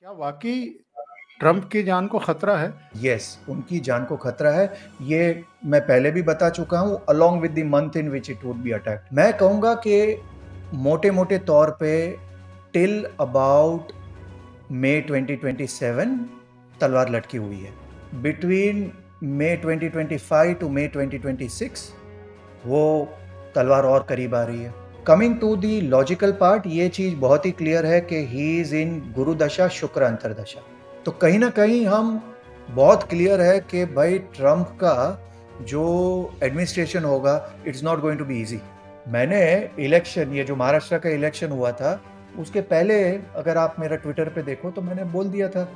क्या वाकई ट्रंप की जान को खतरा है? यस, उनकी जान को खतरा है। ये मैं पहले भी बता चुका हूं, along with the month in which it would be attacked. मैं कहूंगा कि मोटे मोटे तौर पे टिल अबाउट मई 2027 तलवार लटकी हुई है। बिटवीन मई 2025 टू मई 2026 वो तलवार और करीब आ रही है। Coming to the logical part, ये चीज बहुत ही क्लियर है कि ही इज इन गुरु दशा, शुक्र अंतरदशा। तो कहीं ना कहीं हम बहुत क्लियर है कि भाई ट्रंप का जो एडमिनिस्ट्रेशन होगा it's not going to be easy. मैंने इलेक्शन, ये जो महाराष्ट्र का इलेक्शन हुआ था उसके पहले अगर आप मेरा ट्विटर पे देखो तो मैंने बोल दिया था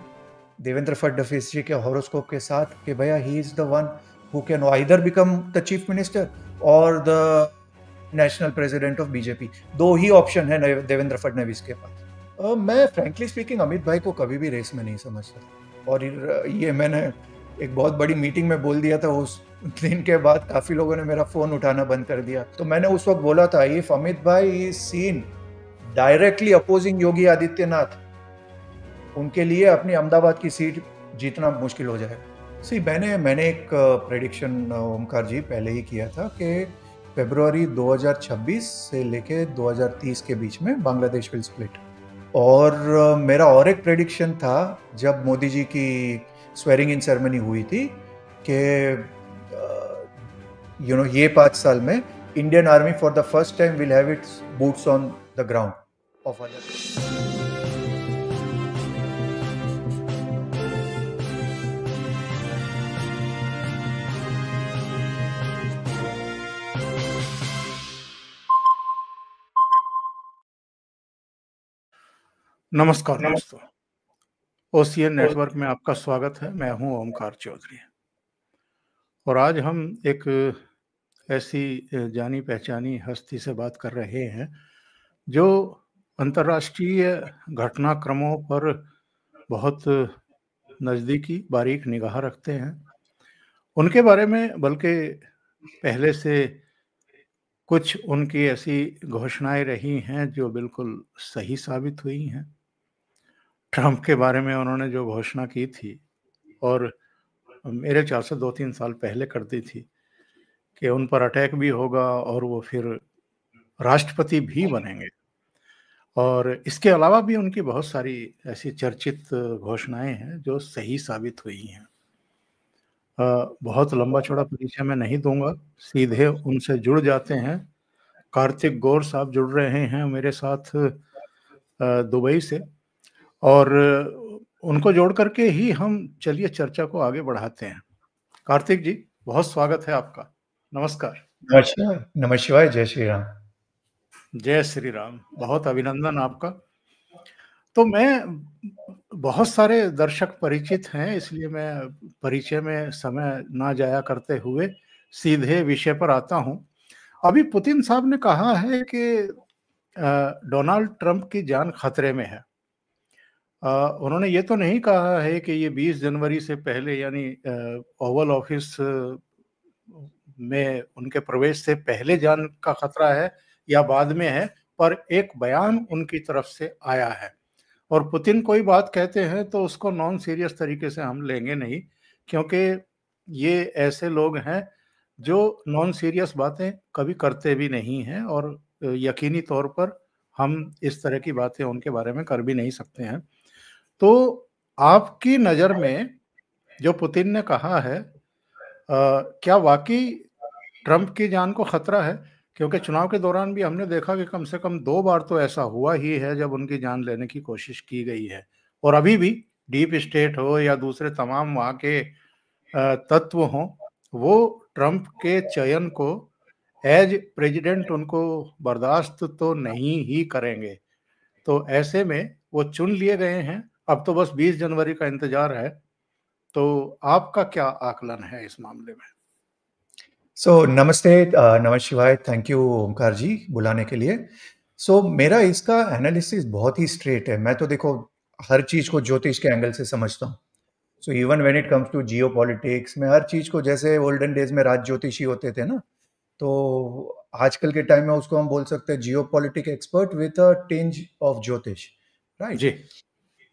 देवेंद्र फडणवीस जी के हॉरोस्कोप के साथ कि भैया he is the one who can either become the chief minister और the national president of BJP. दो ही ऑप्शन है देवेंद्र फडणवीस के पास। मैं फ्रैंकली स्पीकिंग अमित भाई को कभी भी रेस में नहीं समझता, और ये मैंने एक बहुत बड़ी मीटिंग में बोल दिया था। उस दिन के बाद काफी लोगों ने मेरा फोन उठाना बंद कर दिया। तो मैंने उस वक्त बोला था, इफ अमित भाई is seen directly opposing Yogi Adityanath, उनके लिए अपनी अहमदाबाद की सीट जीतना मुश्किल हो जाएगा। सी मैंने एक प्रेडिक्शन ओमकार जी पहले ही किया था कि फरवरी 2026 से लेके 2030 के बीच में बांग्लादेश विल स्प्लिट। और मेरा और एक प्रेडिक्शन था जब मोदी जी की स्वेरिंग इन सेरेमनी हुई थी कि ये 5 साल में Indian army for the first time will have it's boots on the ground of other. नमस्कार दोस्तों, ओसीएन नेटवर्क में आपका स्वागत है। मैं हूं ओमकार चौधरी और आज हम एक ऐसी जानी पहचानी हस्ती से बात कर रहे हैं जो अंतर्राष्ट्रीय घटनाक्रमों पर बहुत नज़दीकी बारीक निगाह रखते हैं। उनके बारे में बल्कि पहले से कुछ उनकी ऐसी घोषणाएं रही हैं जो बिल्कुल सही साबित हुई हैं। ट्रंप के बारे में उन्होंने जो घोषणा की थी और मेरे ख्याल से 2-3 साल पहले कर दी थी कि उन पर अटैक भी होगा और वो फिर राष्ट्रपति भी बनेंगे, और इसके अलावा भी उनकी बहुत सारी ऐसी चर्चित घोषणाएं हैं जो सही साबित हुई हैं। बहुत लंबा चौड़ा परिचय मैं नहीं दूंगा, सीधे उनसे जुड़ जाते हैं। कार्तिक गौर साहब जुड़ रहे हैं मेरे साथ दुबई से, और उनको जोड़ करके ही हम चलिए चर्चा को आगे बढ़ाते हैं। कार्तिक जी, बहुत स्वागत है आपका। नमस्कार। नमस्कार, नमः शिवाय, जय श्री राम। जय श्री राम, बहुत अभिनंदन आपका। तो बहुत सारे दर्शक परिचित हैं, इसलिए मैं परिचय में समय ना जाया करते हुए सीधे विषय पर आता हूं। अभी पुतिन साहब ने कहा है कि डोनाल्ड ट्रंप की जान खतरे में है। उन्होंने ये तो नहीं कहा है कि ये 20 जनवरी से पहले, यानी ओवल ऑफिस में उनके प्रवेश से पहले जान का खतरा है या बाद में है, पर एक बयान उनकी तरफ से आया है। और पुतिन कोई बात कहते हैं तो उसको नॉन सीरियस तरीके से हम लेंगे नहीं, क्योंकि ये ऐसे लोग हैं जो नॉन सीरियस बातें कभी करते भी नहीं हैं, और यकीनी तौर पर हम इस तरह की बातें उनके बारे में कर भी नहीं सकते हैं। तो आपकी नज़र में जो पुतिन ने कहा है, क्या वाकई ट्रंप की जान को खतरा है? क्योंकि चुनाव के दौरान भी हमने देखा कि कम से कम 2 बार तो ऐसा हुआ ही है जब उनकी जान लेने की कोशिश की गई है, और अभी भी डीप स्टेट हो या दूसरे तमाम वहाँ के तत्व हों, वो ट्रंप के चयन को एज प्रेसिडेंट उनको बर्दाश्त तो नहीं ही करेंगे। तो ऐसे में वो चुन लिए गए हैं, अब तो बस 20 जनवरी का इंतजार है। तो आपका क्या आकलन है इस मामले में? नमस्ते, नमः शिवाय, थैंक यू ओमकार जी बुलाने के लिए। मेरा इसका एनालिसिस बहुत ही स्ट्रेट है। मैं तो देखो हर चीज को ज्योतिष के एंगल से समझता हूँ। Even when it comes to geopolitics, मैं हर चीज को, जैसे ओल्डन डेज में राज ज्योतिषी होते थे ना, तो आजकल के टाइम में उसको हम बोल सकते हैं geopolitic expert with a tinge of jyotish, right? जी।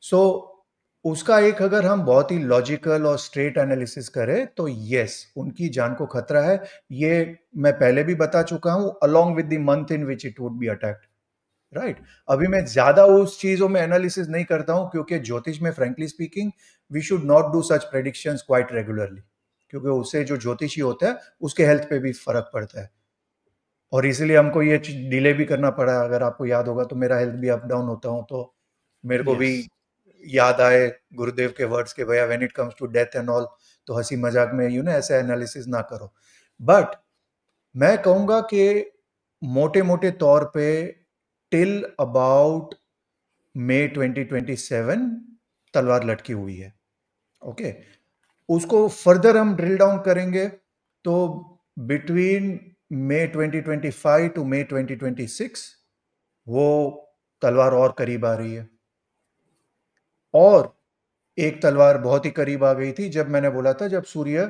सो उसका एक अगर हम बहुत ही लॉजिकल और स्ट्रेट एनालिसिस करें तो यस, उनकी जान को खतरा है। ये मैं पहले भी बता चुका हूं, along with the month in which it would be attacked, right. अभी मैं ज्यादा उस चीजों में एनालिसिस नहीं करता हूं, क्योंकि ज्योतिष में frankly speaking we should not do such predictions quite regularly, क्योंकि उससे जो ज्योतिषी होता है उसके हेल्थ पे भी फर्क पड़ता है, और इसीलिए हमको ये डिले भी करना पड़ा। अगर आपको याद होगा तो मेरा हेल्थ भी अप डाउन होता हूं, तो मेरे को भी यस। याद आए गुरुदेव के वर्ड्स के, भैया when it comes to death and all, तो हंसी मजाक में ऐसे एनालिसिस ना करो। बट मैं कहूंगा कि मोटे मोटे तौर पे टिल अबाउट मई 2027 तलवार लटकी हुई है। ओके, उसको फर्दर हम ड्रिल डाउन करेंगे तो बिटवीन मई 2025 टू मई 2026 वो तलवार और करीब आ रही है। और एक तलवार बहुत ही करीब आ गई थी जब मैंने बोला था जब सूर्य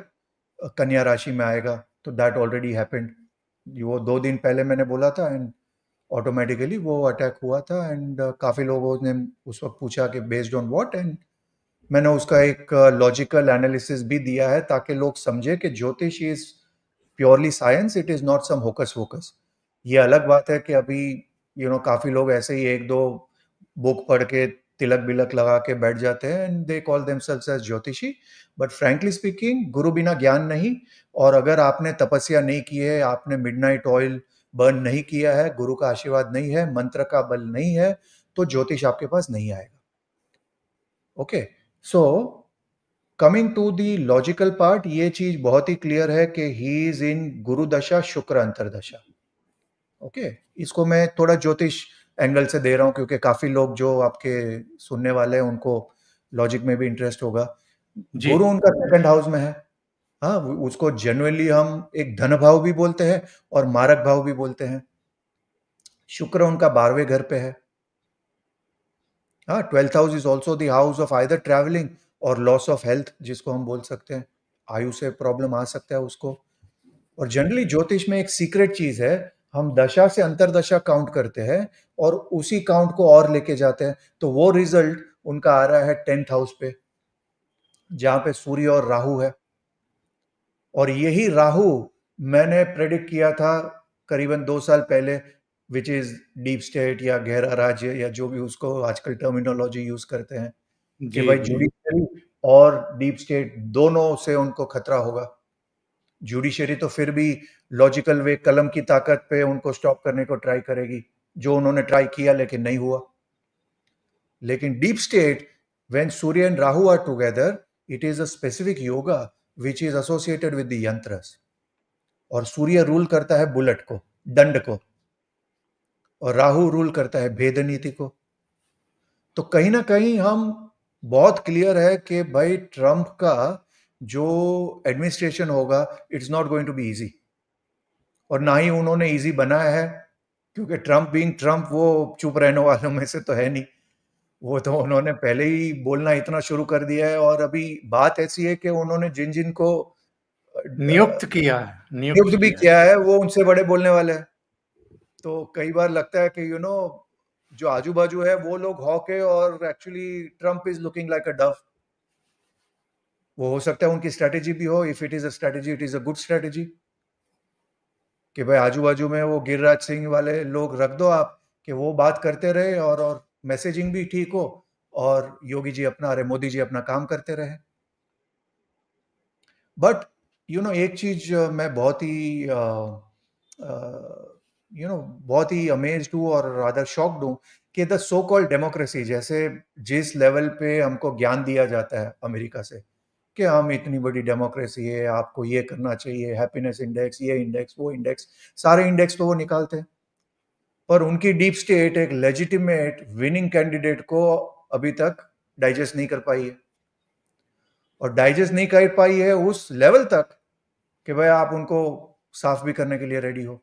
कन्या राशि में आएगा, तो दैट ऑलरेडी हैपेंड। वो 2 दिन पहले मैंने बोला था एंड ऑटोमेटिकली वो अटैक हुआ था। एंड काफी लोगों ने उस वक्त पूछा कि बेस्ड ऑन व्हाट, एंड मैंने उसका एक लॉजिकल एनालिसिस भी दिया है ताकि लोग समझे कि jyotish is purely science, it is not some hocus pocus. ये अलग बात है कि अभी काफी लोग ऐसे ही एक दो बुक पढ़ के तिलक बिलक लगा के बैठ जाते हैं and they call themselves as ज्योतिषी। बट फ्रैंकली स्पीकिंग, गुरु बिना ज्ञान नहीं। और अगर आपने तपस्या नहीं की है, आपने मिडनाइट ऑयल बर्न नहीं किया है, गुरु का आशीर्वाद नहीं है, मंत्र का बल नहीं है, तो ज्योतिष आपके पास नहीं आएगा। Okay, so coming to the logical part, ये चीज बहुत ही क्लियर है कि ही इज इन गुरु दशा, शुक्र अंतरदशा। ओके, इसको मैं थोड़ा ज्योतिष एंगल से दे रहा हूं क्योंकि काफी लोग जो आपके सुनने वाले हैं उनको लॉजिक में भी इंटरेस्ट होगा। जी। गुरु उनका सेकंड हाउस में है। हाँ, उसको जनरली हम एक धन भाव भी बोलते हैं और मारक भाव भी बोलते हैं। शुक्र उनका 12वें घर पे है। हाँ, 12th house is also the house of either travelling और लॉस ऑफ हेल्थ, जिसको हम बोल सकते हैं। आयु से प्रॉब्लम आ सकता है उसको। और जनरली ज्योतिष में एक सीक्रेट चीज है, हम दशा से अंतरदशा काउंट करते हैं और उसी काउंट को और लेके जाते हैं, तो वो रिजल्ट उनका आ रहा है 10th हाउस पे, जहां पे सूर्य और राहु है। और यही राहु मैंने प्रेडिक्ट किया था करीबन 2 साल पहले, विच इज डीप स्टेट या गहरा राज्य या जो भी उसको आजकल टर्मिनोलॉजी यूज करते हैं, कि जी। भाई जी। जुडिशरी और डीप स्टेट दोनों से उनको खतरा होगा। जुडिशरी तो फिर भी लॉजिकल वे, कलम की ताकत पे उनको स्टॉप करने को ट्राई करेगी, जो उन्होंने ट्राई किया लेकिन नहीं हुआ। लेकिन deep state, when Surya and Rahu are together, it is a specific yoga which is associated with the yantras. और सूर्य रूल करता है बुलेट को, दंड को, और राहु रूल करता है भेद नीति को। तो कहीं ना कहीं हम बहुत क्लियर है कि भाई ट्रंप का जो एडमिनिस्ट्रेशन होगा, it's not going to be easy. और ना ही उन्होंने इजी बनाया है, क्योंकि ट्रंप बीइंग ट्रंप वो चुप रहने वालों में से तो है नहीं। वो तो उन्होंने पहले ही बोलना इतना शुरू कर दिया है। और अभी बात ऐसी है कि उन्होंने जिन जिन को नियुक्त किया है, नियुक्त नियुक्त भी किया है। किया है वो उनसे बड़े बोलने वाले हैं। तो कई बार लगता है कि जो आजू बाजू है वो लोग हॉक है और actually Trump is looking like a Dove. वो हो सकता है उनकी स्ट्रेटेजी भी हो। If it is a strategy, it is a good strategy, कि भाई आजू बाजू में वो गिरिराज सिंह वाले लोग रख दो आप, कि वो बात करते रहे और मैसेजिंग भी ठीक हो, और योगी जी अपना, अरे मोदी जी अपना काम करते रहे। बट एक चीज मैं बहुत ही बहुत ही अमेज्ड हूँ और रादर शॉक्ड हूँ कि द सो कॉल्ड डेमोक्रेसी, जैसे जिस लेवल पे हमको ज्ञान दिया जाता है अमेरिका से कि हम इतनी बड़ी डेमोक्रेसी है, आपको ये करना चाहिए, हैप्पीनेस इंडेक्स, ये इंडेक्स, वो इंडेक्स, सारे इंडेक्स तो वो निकालते हैं। पर उनकी डीप स्टेट एक लेजिटिमेट विनिंग कैंडिडेट को अभी तक डाइजेस्ट नहीं कर पाई है। और डाइजेस्ट नहीं कर पाई है उस लेवल तक कि भाई आप उनको साफ भी करने के लिए रेडी हो,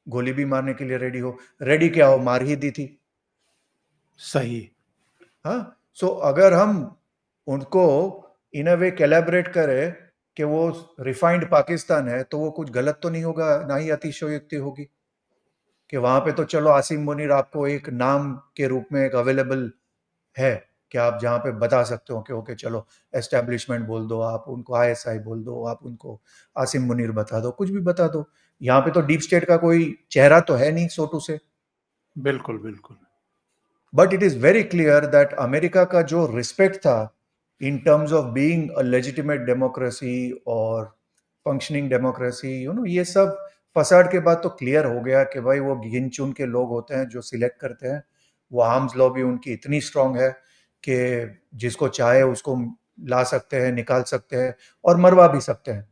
गोली भी मारने के लिए रेडी हो। रेडी क्या हो, मार ही दी थी। सही। हाँ, सो अगर हम उनको इन अ वे कैलेब्रेट करें कि वो रिफाइंड पाकिस्तान है, तो वो कुछ गलत तो नहीं होगा, ना ही अतिशयोक्ति होगी। कि वहां पे तो चलो आसिम मुनीर आपको एक नाम के रूप में एक अवेलेबल है, कि आप जहाँ पे बता सकते हो कि ओके चलो एस्टेब्लिशमेंट बोल दो, आप उनको आईएसआई बोल दो, आप उनको आसिम मुनीर बता दो, कुछ भी बता दो। यहाँ पे तो डीप स्टेट का कोई चेहरा तो है नहीं, सोटू से। बिल्कुल बिल्कुल। But it is very clear that America का जो रिस्पेक्ट था in terms of being a legitimate democracy और फंक्शनिंग डेमोक्रेसी, ये सब फसाड के बाद तो क्लियर हो गया कि भाई वो गिन चुन के लोग होते हैं जो सिलेक्ट करते हैं। वो आर्म्स लॉबी उनकी इतनी स्ट्रांग है कि जिसको चाहे उसको ला सकते हैं, निकाल सकते हैं और मरवा भी सकते हैं।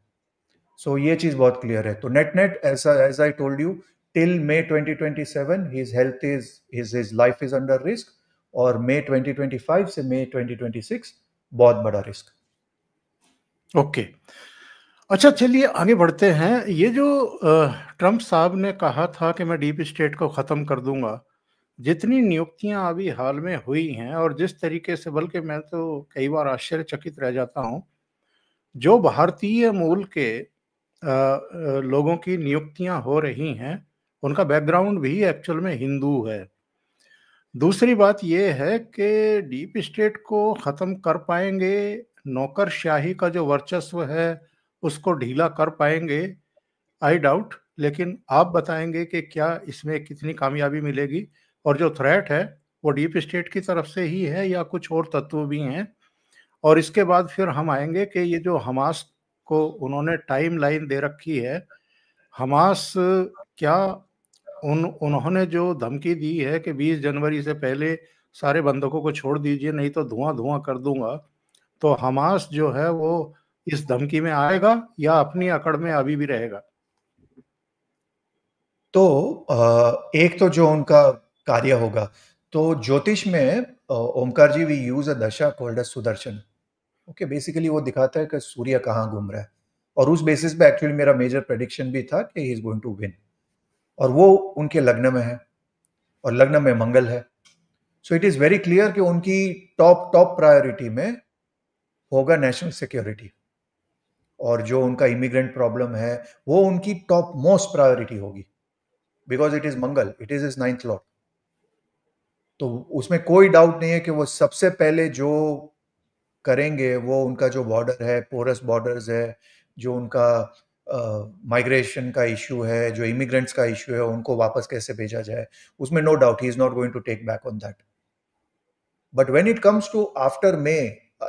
सो ये चीज बहुत क्लियर है। तो नेट नेट ऐसा, as I told you, till May 2027 his health is his life is under risk, और मई 2025 से मई 2026 बहुत बड़ा रिस्क। ओके, अच्छा चलिए आगे बढ़ते हैं। ये जो ट्रंप साहब ने कहा था कि मैं डीप स्टेट को ख़त्म कर दूंगा, जितनी नियुक्तियां अभी हाल में हुई हैं और जिस तरीके से, बल्कि मैं तो कई बार आश्चर्यचकित रह जाता हूं, जो भारतीय मूल के लोगों की नियुक्तियां हो रही हैं, उनका बैकग्राउंड भी एक्चुअल में हिंदू है। दूसरी बात यह है कि डीप स्टेट को ख़त्म कर पाएंगे, नौकरशाही का जो वर्चस्व है उसको ढीला कर पाएंगे, आई डाउट। लेकिन आप बताएंगे कि क्या इसमें कितनी कामयाबी मिलेगी, और जो थ्रेट है वो डीप स्टेट की तरफ से ही है या कुछ और तत्व भी हैं। और इसके बाद फिर हम आएंगे कि ये जो हमास को उन्होंने टाइम लाइन दे रखी है, हमास क्या उन्होंने जो धमकी दी है कि 20 जनवरी से पहले सारे बंधकों को छोड़ दीजिए नहीं तो धुआं धुआं कर दूंगा, तो हमास जो है वो इस धमकी में आएगा या अपनी अकड़ में अभी भी रहेगा? तो एक तो जो उनका कार्य होगा, तो ज्योतिष में Omkar ji we use a dasha called as Sudarshan. Okay, basically वो दिखाता है कि सूर्य कहाँ घूम रहा है, और उस बेसिस पे एक्चुअली मेरा मेजर प्रेडिक्शन भी था कि he is going to win, और वो उनके लग्न में है और लग्न में मंगल है। सो इट इज वेरी क्लियर कि उनकी टॉप टॉप प्रायोरिटी में होगा नेशनल सिक्योरिटी, और जो उनका इमिग्रेंट प्रॉब्लम है वो उनकी टॉप मोस्ट प्रायोरिटी होगी, because it is Mangal, it is is 9th Lord. तो उसमें कोई डाउट नहीं है कि वो सबसे पहले जो करेंगे वो उनका जो बॉर्डर है, पोरस बॉर्डर्स है, जो उनका माइग्रेशन का इश्यू है, जो इमिग्रेंट्स का इश्यू है, उनको वापस कैसे भेजा जाए, उसमें no doubt he is not going to take back on that. But when it comes to after May,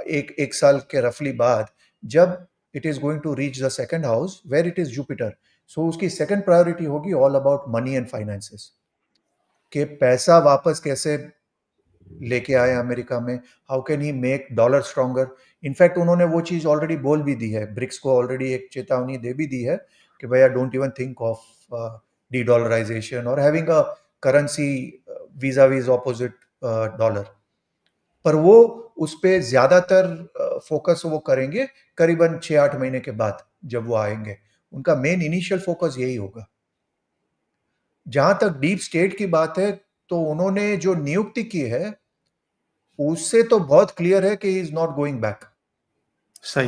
एक साल के रफली बाद, जब it is going to reach the second house where it is Jupiter, so उसकी second priority होगी all about money and finances, कि पैसा वापस कैसे लेके आए अमेरिका में, how can he make dollar stronger. In fact उन्होंने वो चीज ऑलरेडी बोल भी दी है, ब्रिक्स को ऑलरेडी एक चेतावनी दे भी दी है कि भैया don't even think of de dollarization और having a currency vis a vis opposite dollar. पर वो उस पर ज्यादातर फोकस वो करेंगे करीबन 6-8 महीने के बाद जब वो आएंगे। उनका मेन इनिशियल फोकस यही होगा। जहां तक डीप स्टेट की बात है, तो उन्होंने जो नियुक्ति की है उससे तो बहुत क्लियर है कि he is not going back. सही।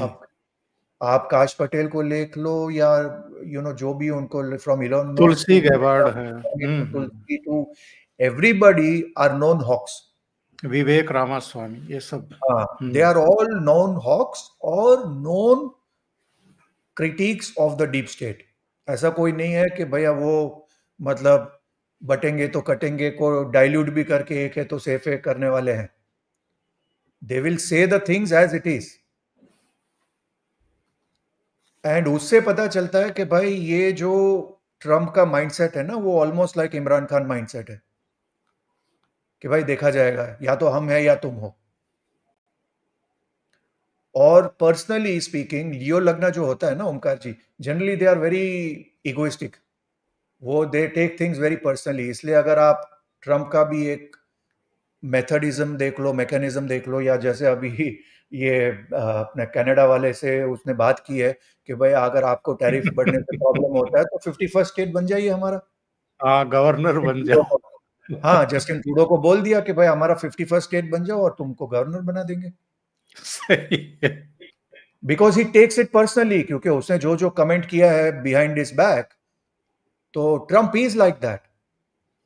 आप काश पटेल को देख लो, या जो भी उनको from Elon Musk Tulsi Gabbard है। To Tulsi to everybody are known hawks. Vivek Ramaswamy, ये सब। They are all known hawks और known critics of the deep state. ऐसा कोई नहीं है कि भैया वो मतलब बटेंगे तो कटेंगे को डाइल्यूट भी करके एक है तो सेफ है करने वाले हैं। They will say the things as it is, and उससे पता चलता है कि भाई ये जो ट्रम्प का माइंडसेट है ना, वो almost like Imran Khan mindset है कि भाई देखा जाएगा, या तो हम है या तुम हो। और पर्सनली स्पीकिंग, लियो लगना जो होता है ना Omkar ji, generally they are very egoistic, वो they take things very personally. इसलिए अगर आप ट्रम्प का भी एक मेथडिज्म देख लो, मैकेनिज्म देख लो, या जैसे अभी ये अपने कनाडा वाले से उसने बात की है कि भाई अगर आपको टैरिफ बढ़ने से प्रॉब्लम होता है तो 51st स्टेट बन जाइए हमारा। हाँ, गवर्नर बन जाओ। हाँ, जस्टिन ट्रूडो को बोल दिया कि भाई हमारा 51st स्टेट बन जाओ और तुमको गवर्नर बना देंगे। सही है। Because he takes it personally, क्योंकि उसने जो जो कमेंट किया है बिहाइंड हिज बैक, तो ट्रम्प इज लाइक दैट,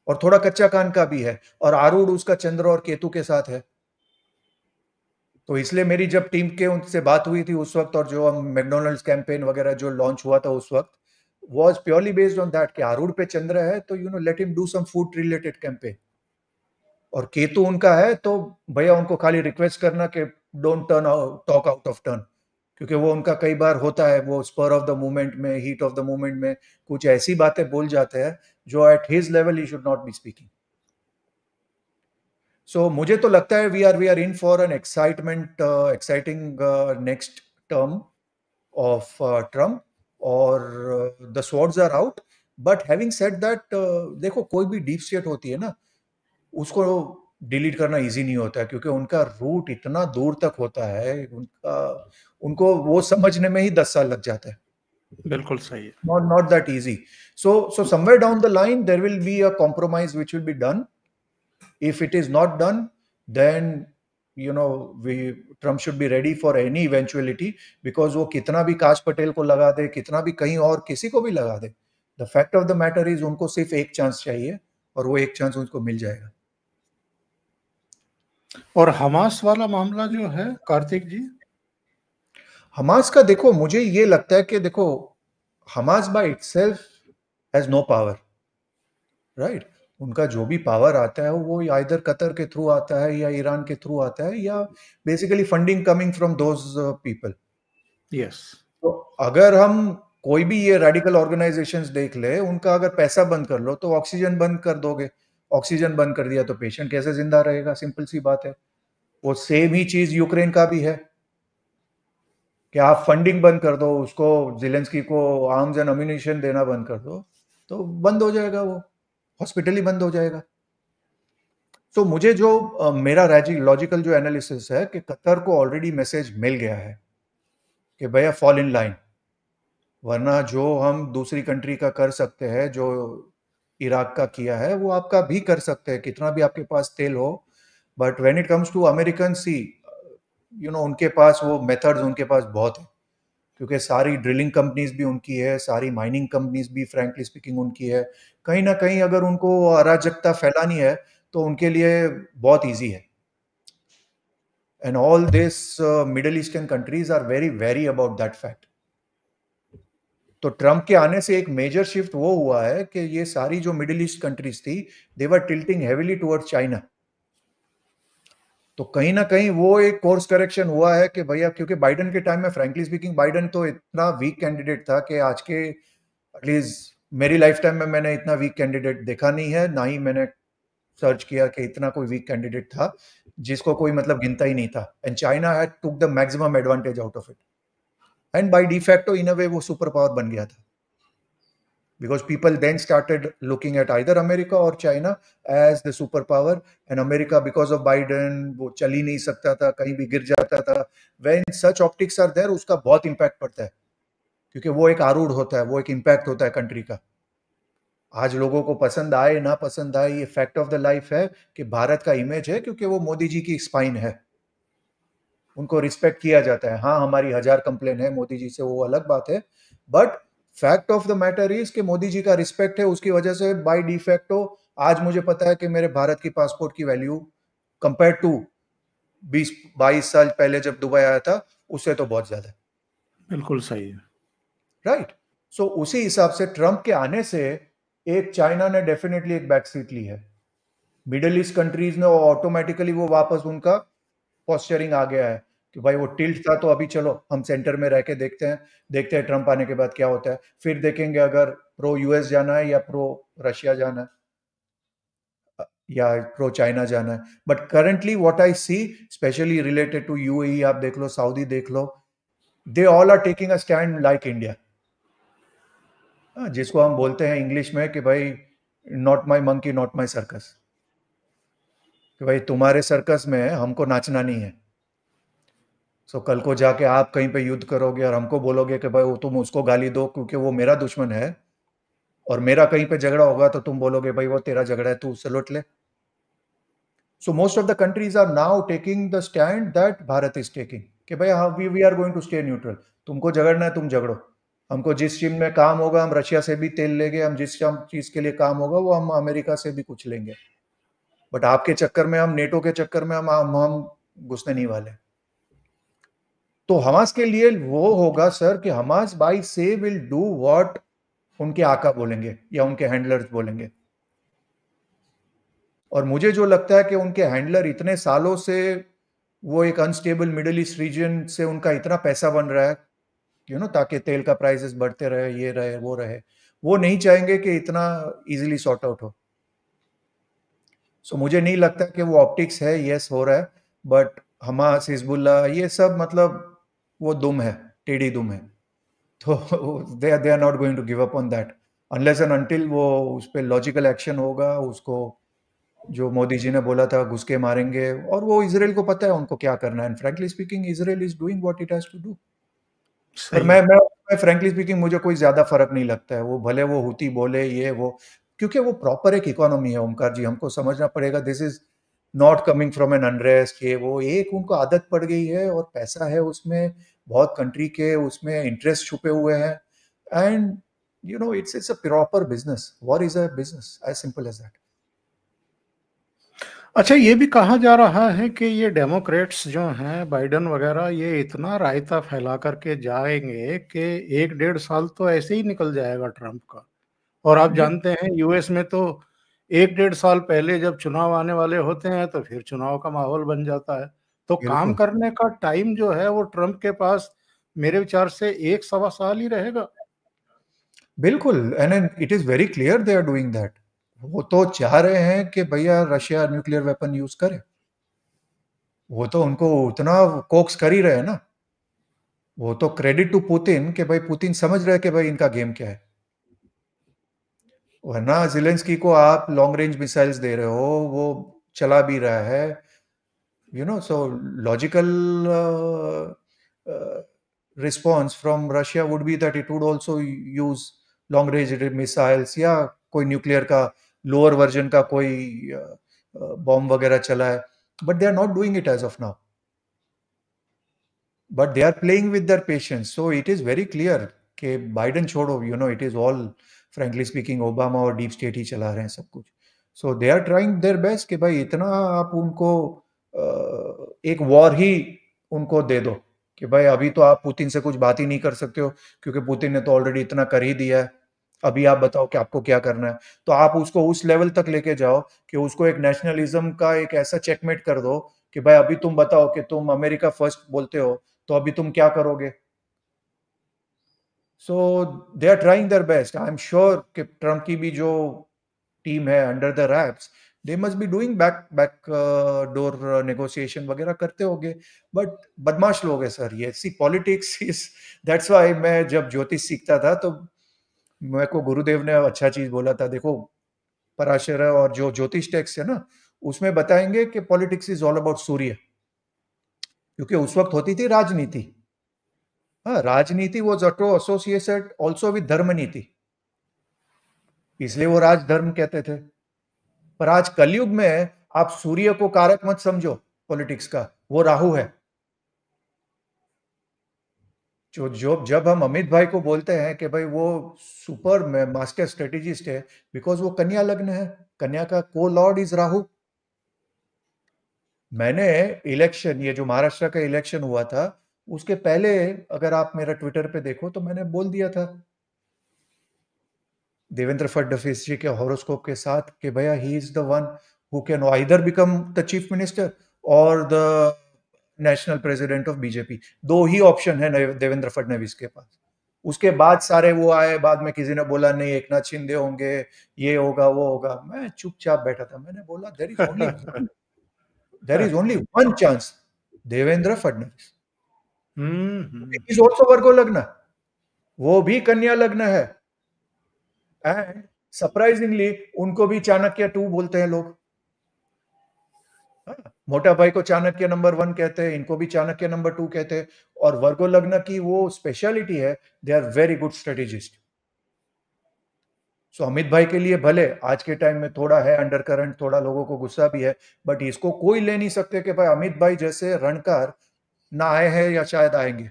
और थोड़ा कच्चा कान का भी है, और आरूढ़ उसका चंद्र और केतु के साथ है। तो इसलिए मेरी जब टीम के उनसे बात हुई थी उस वक्त, और जो हम मैकडोनल्ड्स कैंपेन वगैरह जो लॉन्च हुआ था उस वक्त, was purely based on that कि आरूढ़ पे चंद्र है तो let him do some food related campaign, और केतु उनका है तो भैया उनको खाली रिक्वेस्ट करना कि don't turn talk out of turn, क्योंकि वो उनका कई बार होता है, वो स्पर ऑफ द मोमेंट में, हीट ऑफ द मोमेंट में कुछ ऐसी बातें बोल जाते हैं जो एट हिज लेवल ही should not be speaking. So मुझे तो लगता है we are in for an exciting next term of Trump, और the swords are out. But having said that, देखो कोई भी डीप स्टेट होती है ना, उसको डिलीट करना इजी नहीं होता है, क्योंकि उनका रूट इतना दूर तक होता है, उनको वो समझने में ही 10 साल लग जाता है। बिल्कुल सही है। Not that easy. So somewhere down the line there will be a compromise which will be done. If it is not done, then Trump should be ready for any eventuality, because वो कितना भी काश पटेल को लगा दे, कितना भी कहीं और किसी को भी लगा दे, the fact of the matter is उनको सिर्फ एक चांस चाहिए, और वो एक चांस उनको मिल जाएगा। और हमास वाला मामला जो है कार्तिक जी, हमास का देखो, मुझे ये लगता है कि देखो, Hamas by itself has no power, right? उनका जो भी पावर आता है वो आइदर कतर के थ्रू आता है या ईरान के थ्रू आता है, या basically funding coming from those people. Yes. तो अगर हम कोई भी ये रेडिकल ऑर्गेनाइजेशंस देख ले, उनका अगर पैसा बंद कर लो तो ऑक्सीजन बंद कर दोगे, ऑक्सीजन बंद कर दिया तो पेशेंट कैसे जिंदा रहेगा? सिंपल सी बात है। वो सेम ही चीज यूक्रेन का भी है कि आप फंडिंग बंद कर दो, उसको जेलेंस्की को आर्म्स एंड अम्यूनिशन देना बंद कर दो, तो बंद हो जाएगा, वो हॉस्पिटल ही बंद हो जाएगा। तो मुझे जो मेरा लॉजिकल जो एनालिसिस है कि कतर को ऑलरेडी मैसेज मिल गया है कि भैया फॉल इन लाइन, वरना जो हम दूसरी कंट्री का कर सकते हैं, जो इराक का किया है, वो आपका भी कर सकते हैं, कितना भी आपके पास तेल हो। But when it comes to American see, उनके पास वो मेथड्स उनके पास बहुत है, क्योंकि सारी ड्रिलिंग कंपनीज भी उनकी है, सारी माइनिंग कंपनीज भी फ्रैंकली स्पीकिंग उनकी है। कहीं ना कहीं अगर उनको अराजकता फैलानी है तो उनके लिए बहुत इजी है। And all this middle eastern countries are very very about that fact. तो ट्रम्प के आने से एक मेजर शिफ्ट वो हुआ है कि ये सारी जो मिडिल ईस्ट कंट्रीज थी, दे वर टिल्टिंग हेवीली टुवर्ड्स चाइना। तो कहीं ना कहीं वो एक कोर्स करेक्शन हुआ है कि भैया, क्योंकि बाइडन के टाइम में फ्रैंकली स्पीकिंग बाइडन तो इतना वीक कैंडिडेट था कि आज के एटलीस्ट मेरी लाइफ टाइम में मैंने इतना वीक कैंडिडेट देखा नहीं है, ना ही मैंने सर्च किया कि इतना कोई वीक कैंडिडेट था जिसको कोई मतलब गिनता ही नहीं था। And China had took the maximum advantage out of it, and by de facto in a way वो सुपर पावर बन गया था, because people then started looking at either America or China as the superpower, and America because of Biden वो चल ही नहीं सकता था, कहीं भी गिर जाता था। When such optics are there, उसका बहुत इम्पैक्ट पड़ता है, क्योंकि वो एक आरूढ़ होता है, वो एक इम्पैक्ट होता है कंट्री का। आज लोगों को पसंद आए ना पसंद आए, ये फैक्ट ऑफ द लाइफ है कि भारत का इमेज है, क्योंकि वो मोदी जी की स्पाइन है, उनको रिस्पेक्ट किया जाता है। हाँ, हमारी 1000 कंप्लेन है मोदी जी से, वो अलग बात है, but fact of the matter is कि मोदी जी का रिस्पेक्ट है, उसकी वजह से बाय डिफैक्टो आज मुझे पता है कि मेरे भारत की पासपोर्ट की वैल्यू कंपेयर टू 20-22 साल पहले जब दुबई आया था, उससे तो बहुत ज्यादा है। बिल्कुल सही है। राइट। सो उसी हिसाब से ट्रंप के आने से एक चाइना ने डेफिनेटली एक बैक सीट ली है, मिडिल ईस्ट कंट्रीज ने ऑटोमेटिकली वो वापस उनका पोस्चरिंग आ गया है कि भाई वो टिल्ट था, तो अभी चलो हम सेंटर में रह के देखते हैं ट्रंप आने के बाद क्या होता है, फिर देखेंगे अगर प्रो यूएस जाना है या प्रो रशिया जाना है या प्रो चाइना जाना है। But currently what I see, specially related to UAE, आप देख लो, सऊदी देख लो, they all are taking a stand like India, जिसको हम बोलते हैं इंग्लिश में कि भाई not my monkey not my circus, कि भाई तुम्हारे सर्कस में हमको नाचना नहीं है। सो कल को जाके आप कहीं पे युद्ध करोगे और हमको बोलोगे कि भाई वो तुम उसको गाली दो क्योंकि वो मेरा दुश्मन है, और मेरा कहीं पे झगड़ा होगा तो तुम बोलोगे भाई वो तेरा झगड़ा है, तू उससे लौट ले। So most of the countries are now taking the stand that Bharat is taking कि भाई हाँ, we are going to stay neutral, तुमको झगड़ना है तुम झगड़ो, हमको जिस चीज में काम होगा हम रशिया से भी तेल लेंगे, हम जिस चीज के लिए काम होगा वो हम अमेरिका से भी कुछ लेंगे, बट आपके चक्कर में, हम नेटो के चक्कर में हम घुसने नहीं वाले। तो हमास के लिए वो होगा सर कि हमास बाई से विल डू व्हाट उनके आका बोलेंगे या उनके हैंडलर्स बोलेंगे। और मुझे जो लगता है कि उनके हैंडलर इतने सालों से वो एक अनस्टेबल मिडिल ईस्ट रीजन से उनका इतना पैसा बन रहा है, ताकि तेल का प्राइसेस बढ़ते रहे, ये रहे वो रहे, वो नहीं चाहेंगे कि इतना इजीली सॉर्ट आउट हो। सो मुझे नहीं लगता कि वो ऑप्टिक्स है, यस हो रहा है, बट हमास, हिजबुल्ला, ये सब मतलब वो दुम है, टेढ़ी दुम है। तो they are not going to give up on that unless and until वो उस पर लॉजिकल एक्शन होगा। उसको जो मोदी जी ने बोला था घुस के मारेंगे, और वो इसराइल को पता है उनको क्या करना है, and frankly speaking Israel is doing what it has to do. पर सही है। मैं फ्रैंकली स्पीकिंग मुझे कोई ज्यादा फर्क नहीं लगता है, वो भले वो हुती बोले ये वो, क्योंकि वो प्रॉपर एक इकोनॉमी है ओमकार जी, हमको समझना पड़ेगा। This is not coming from an unrest, ये वो, एक उनको आदत पड़ गई है और पैसा है उसमें, बहुत कंट्री के उसमें इंटरेस्ट छुपे हुए हैं, and it's a proper business. War is a business, as simple as that. अच्छा, ये भी कहा जा रहा है कि ये डेमोक्रेट्स जो हैं, बाइडेन वगैरह, ये इतना रायता फैला करके जाएंगे कि 1-1.5 साल तो ऐसे ही निकल जाएगा ट्रंप का। और आप जानते हैं यूएस में तो 1-1.5 साल पहले जब चुनाव आने वाले होते हैं तो फिर चुनाव का माहौल बन जाता है। तो काम बिल्कुल करने का टाइम जो है वो ट्रंप के पास मेरे विचार से 1 सवा साल ही रहेगा। बिल्कुल, and it is very clear they are doing that. वो तो चाह रहे हैं कि भैया रशिया न्यूक्लियर वेपन यूज करे, वो तो उनको उतना कोक्स कर ही रहे हैं ना। वो तो क्रेडिट टू पुतिन कि भाई पुतिन समझ रहे हैं कि भाई इनका गेम क्या है। वरना जिलेंस्की को आप लॉन्ग रेंज मिसाइल्स दे रहे हो, वो चला भी रहा है, सो logical response from Russia would be that it would also use long range missiles या कोई न्यूक्लियर का लोअर वर्जन का कोई बॉम्ब वगैरह चला है, but they are not doing it as of now, but they are playing with their patience. So it is very clear कि Biden छोड़ो, it is all frankly speaking Obama और deep state ही चला रहे हैं सब कुछ। So they are trying their best कि भाई इतना आप उनको एक वॉर ही उनको दे दो कि भाई अभी तो आप पुतिन से कुछ बात ही नहीं कर सकते हो, क्योंकि पुतिन ने तो ऑलरेडी इतना कर ही दिया है। अभी आप बताओ कि आपको क्या करना है। तो आप उसको उस लेवल तक लेके जाओ कि उसको एक नेशनलिज्म का एक ऐसा चेकमेट कर दो कि भाई अभी तुम बताओ कि तुम अमेरिका फर्स्ट बोलते हो, तो अभी तुम क्या करोगे। So they are trying their best. I am sure कि ट्रम्प की भी जो टीम है under the wraps, they must be doing back door negotiation वगैरह करते होंगे, बट बदमाश लोग हैं सर ये। See politics is, that's why मैं जब ज्योतिष सीखता था तो मेरे को गुरुदेव ने अच्छा चीज बोला था, देखो पराशर और जो ज्योतिष टेक्स्ट है ना, उसमें बताएंगे कि पॉलिटिक्स इज ऑल अबाउट सूर्य, क्योंकि उस वक्त होती थी राजनीति। हाँ, राजनीति वॉज एसोसिएटेड ऑल्सो विद धर्म नीति, इसलिए वो राजधर्म कहते थे। पर आज कलयुग में आप सूर्य को कारक मत समझो पॉलिटिक्स का, वो राहु है। जो जब हम अमित भाई को बोलते हैं कि भाई वो सुपर मास्टर स्ट्रेटेजिस्ट है, बिकॉज वो कन्या लग्न है, कन्या का को लॉर्ड इज राहु। मैंने इलेक्शन, ये जो महाराष्ट्र का इलेक्शन हुआ था, उसके पहले अगर आप मेरा ट्विटर पे देखो तो मैंने बोल दिया था देवेंद्र फडणवीस जी के हॉरोस्कोप के साथ कि भैया he is the one who can either become the chief minister और the national president of BJP. दो ही ऑप्शन है देवेंद्र फडणवीस के पास। उसके बाद सारे वो आए, बाद में किसी ने बोला नहीं एक नाथ शिंदे होंगे, ये होगा वो होगा। मैं चुपचाप बैठा था, मैंने बोला there is only one chance, Devendra Fadnavis. Is also Virgo लग्न, वो भी कन्या लग्न है, एंड सरप्राइजिंगली उनको भी चाणक्य 2 बोलते हैं लोग। मोटा भाई को चाणक्य नंबर 1 कहते हैं, इनको भी चाणक्य नंबर 2 कहते हैं। और वर्गो लग्न की वो स्पेशलिटी है, they are very good strategist. So Amit भाई के लिए भले आज के टाइम में थोड़ा है अंडर करंट, थोड़ा लोगों को गुस्सा भी है, बट इसको कोई ले नहीं सकते कि भाई अमित भाई जैसे रणकार ना आए हैं या शायद आएंगे।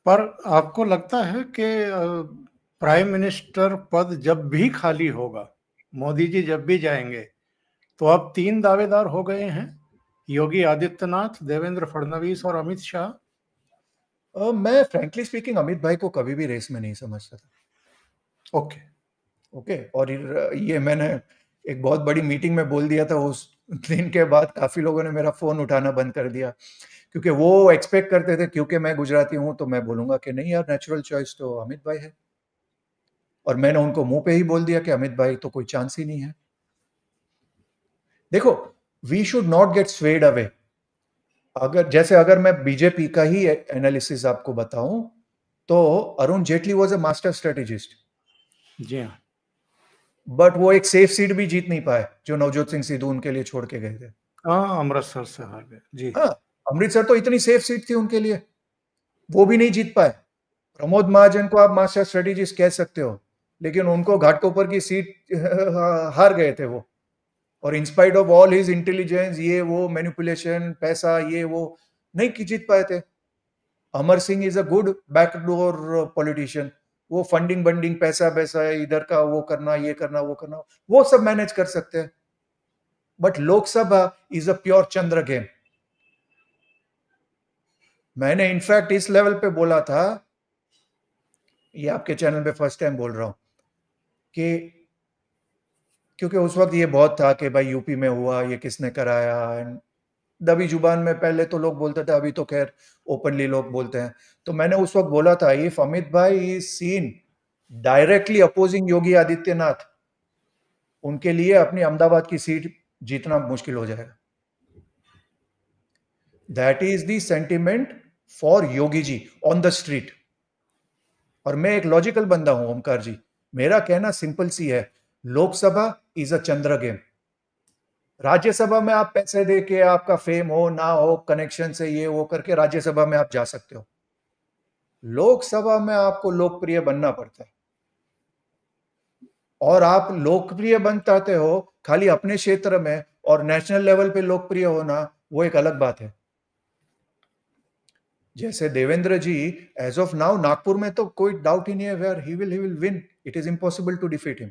पर आपको लगता है कि प्राइम मिनिस्टर पद जब भी खाली होगा, मोदी जी जब भी जाएंगे, तो अब 3 दावेदार हो गए हैं, योगी आदित्यनाथ, देवेंद्र फडणवीस और अमित शाह। मैं फ्रैंकली स्पीकिंग अमित भाई को कभी भी रेस में नहीं समझता था। ओके। ओके, और ये मैंने एक बहुत बड़ी मीटिंग में बोल दिया था। उस दिन के बाद काफी लोगों ने मेरा फोन उठाना बंद कर दिया, क्योंकि वो एक्सपेक्ट करते थे क्योंकि मैं गुजराती हूं तो मैं बोलूंगा कि नहीं यार, नेचुरल चॉइस तो अमित भाई है। और मैंने उनको मुंह पे ही बोल दिया कि अमित भाई तो कोई चांस ही नहीं है। देखो, we should not get swayed away. अगर मैं बीजेपी का ही एनालिसिस आपको बताऊं, तो Arun Jaitley was a master strategist, जी हाँ। बट वो एक सेफ सीट भी जीत नहीं पाए जो नवजोत सिंह सिद्धू उनके लिए छोड़ के गए थे। हाँ, अमृतसर से हार गए जी। हाँ, अमृतसर तो इतनी सेफ सीट थी उनके लिए, वो भी नहीं जीत पाए। प्रमोद महाजन को आप मास्टर स्ट्रेटेजिस्ट कह सकते हो, लेकिन उनको घाटकोपर की सीट हार गए थे वो। और in spite of all his intelligence, ये वो मैनिपुलेशन, पैसा, ये वो, नहीं जीत पाए थे। Amar Singh is a good backdoor politician. वो फंडिंग बंडिंग, पैसा पैसा है इधर का, वो करना, ये करना, वो करना, वो सब मैनेज कर सकते हैं। But Lok Sabha is a pure Chandra game. मैंने इनफैक्ट इस लेवल पे बोला था, ये आपके चैनल पे फर्स्ट टाइम बोल रहा हूं, कि क्योंकि उस वक्त ये बहुत था कि भाई यूपी में हुआ, ये किसने कराया, एंड दबी जुबान में पहले तो लोग बोलते थे, अभी तो खैर ओपनली लोग बोलते हैं। तो मैंने उस वक्त बोला था, इफ अमित भाई is seen directly opposing Yogi Adityanath, उनके लिए अपनी अहमदाबाद की सीट जीतना मुश्किल हो जाएगा। That is the sentiment for Yogi ji on the street. और मैं एक लॉजिकल बंदा हूं ओमकार जी, मेरा कहना सिंपल सी है, Lok Sabha is a Chandra game. Rajya Sabha में आप पैसे दे के, आपका फेम हो ना हो, कनेक्शन से ये वो करके राज्यसभा में आप जा सकते हो। लोकसभा में आपको लोकप्रिय बनना पड़ता है, और आप लोकप्रिय बन पाते हो खाली अपने क्षेत्र में, और नेशनल लेवल पे लोकप्रिय होना वो एक अलग बात है। जैसे Devendra ji, as of now Nagpur में तो कोई डाउट ही नहीं है, where he will win, it is impossible to defeat him.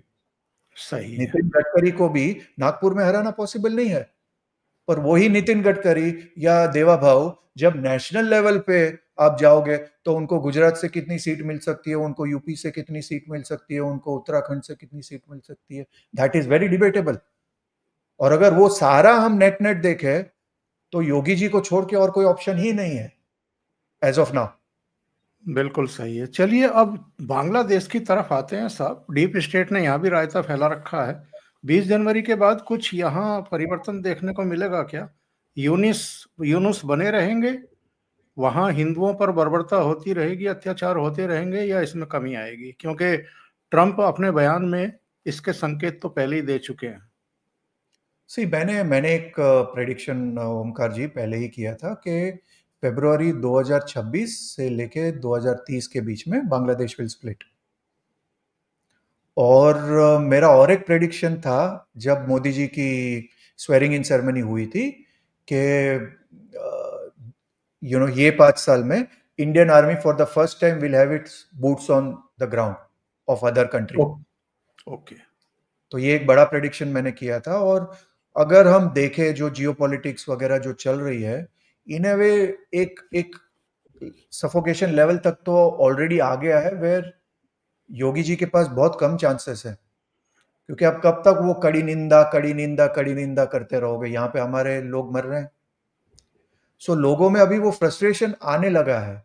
सही है। नितिन गडकरी को भी नागपुर में हराना पॉसिबल नहीं है। पर वही नितिन गडकरी या देवा भाऊ जब नेशनल लेवल पे आप जाओगे, तो उनको गुजरात से कितनी सीट मिल सकती है, उनको यूपी से कितनी सीट मिल सकती है, उनको उत्तराखंड से कितनी सीट मिल सकती है, दैट इज वेरी डिबेटेबल। और अगर वो सारा हम नेट नेट देखें, तो योगी जी को छोड़ के और कोई ऑप्शन ही नहीं है एज ऑफ नाउ। बिल्कुल सही है। चलिए अब बांग्लादेश की तरफ आते हैं साहब। डीप स्टेट ने यहाँ भी रायता फैला रखा है। 20 जनवरी के बाद कुछ यहाँ परिवर्तन देखने को मिलेगा क्या? यूनिस यूनुस बने रहेंगे? वहाँ हिंदुओं पर बर्बरता होती रहेगी, अत्याचार होते रहेंगे, या इसमें कमी आएगी? क्योंकि ट्रंप अपने बयान में इसके संकेत तो पहले ही दे चुके हैं। सी, मैंने एक प्रेडिक्शन ओमकार जी पहले ही किया था कि फरवरी 2026 से लेके 2030 के बीच में बांग्लादेश विल स्प्लिट। और मेरा और एक प्रेडिक्शन था जब मोदी जी की स्वेरिंग इन सेरेमनी हुई थी, कि ये 5 साल में Indian army for the first time will have it's boots on the ground of other country. Okay. तो ये एक बड़ा प्रेडिक्शन मैंने किया था। और अगर हम देखें जो जियोपॉलिटिक्स वगैरह जो चल रही है, इन ए वे एक एक सफोकेशन लेवल तक तो ऑलरेडी आ गया है, वेयर योगी जी के पास बहुत कम चांसेस है। क्योंकि अब कब तक वो कड़ी निंदा कड़ी निंदा कड़ी निंदा करते रहोगे, यहाँ पे हमारे लोग मर रहे हैं। सो लोगों में अभी वो फ्रस्ट्रेशन आने लगा है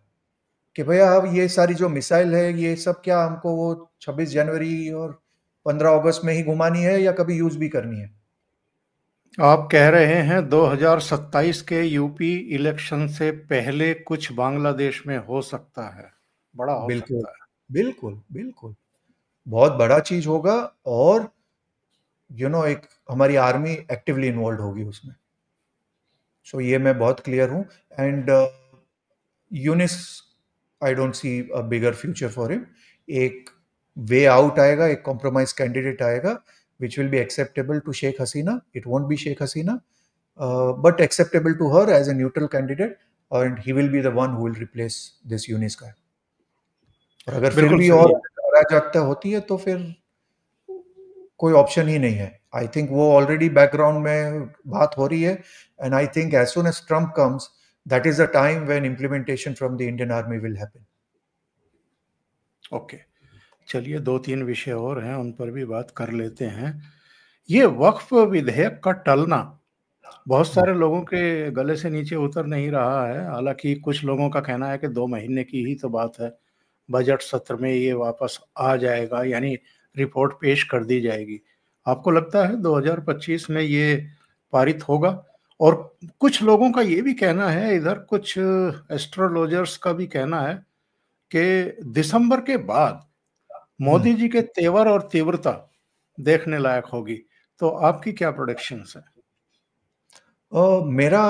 कि भैया अब ये सारी जो मिसाइल है, ये सब क्या हमको वो 26 जनवरी और 15 अगस्त में ही घुमानी है, या कभी यूज भी करनी है? आप कह रहे हैं 2027 के यूपी इलेक्शन से पहले कुछ बांग्लादेश में हो सकता है, बड़ा हो बिल्कुल, सकता है। बिल्कुल, बिल्कुल, बहुत बड़ा चीज होगा। और एक हमारी आर्मी एक्टिवली इन्वॉल्व होगी उसमें। सो ये मैं बहुत क्लियर हूं। And Yunus, I don't see a bigger future for him. एक वे आउट आएगा, एक कॉम्प्रोमाइज कैंडिडेट आएगा which will be acceptable to Sheikh Hasina. It won't be Sheikh Hasina, but acceptable to her as a neutral candidate, and he will be the one who will replace this Yunus का। और अगर फिर बिल्कुल भी सही और है। अराजकता होती है, तो फिर कोई ऑप्शन ही नहीं है। आई थिंक वो ऑलरेडी बैकग्राउंड में बात हो रही है, and I think as soon as Trump comes, that is the time when implementation from the Indian Army will happen. Okay, चलिए 2-3 विषय और हैं, उन पर भी बात कर लेते हैं। ये वक्फ विधेयक का टलना बहुत सारे लोगों के गले से नीचे उतर नहीं रहा है। हालाँकि कुछ लोगों का कहना है कि 2 महीने की ही तो बात है। बजट सत्र में ये वापस आ जाएगा, यानी रिपोर्ट पेश कर दी जाएगी। आपको लगता है 2025 में ये पारित होगा? और कुछ लोगों का ये भी कहना है, इधर कुछ एस्ट्रोलॉजर्स का भी कहना है कि दिसंबर के बाद मोदी जी के तेवर और तीव्रता देखने लायक होगी। तो आपकी क्या प्रेडिक्शंस हैं? मेरा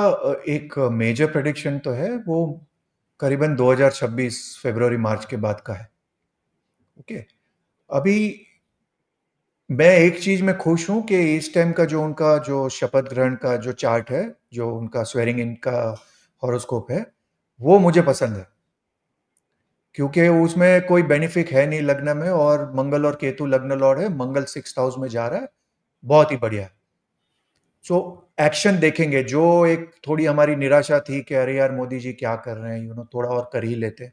एक मेजर प्रेडिक्शन तो है, वो करीबन 2026 फरवरी मार्च के बाद का है। ओके, अभी मैं एक चीज में खुश हूं कि इस टाइम का जो उनका जो शपथ ग्रहण का जो चार्ट है, जो उनका स्वेरिंग इन का हॉरोस्कोप है, वो मुझे पसंद है, क्योंकि उसमें कोई बेनिफिट है नहीं लग्न में, और मंगल और केतु लग्न लॉर्ड है, मंगल 6th हाउस में जा रहा है, बहुत ही बढ़िया। सो एक्शन देखेंगे। जो एक थोड़ी हमारी निराशा थी कि अरे यार मोदी जी क्या कर रहे हैं, थोड़ा और कर ही लेते,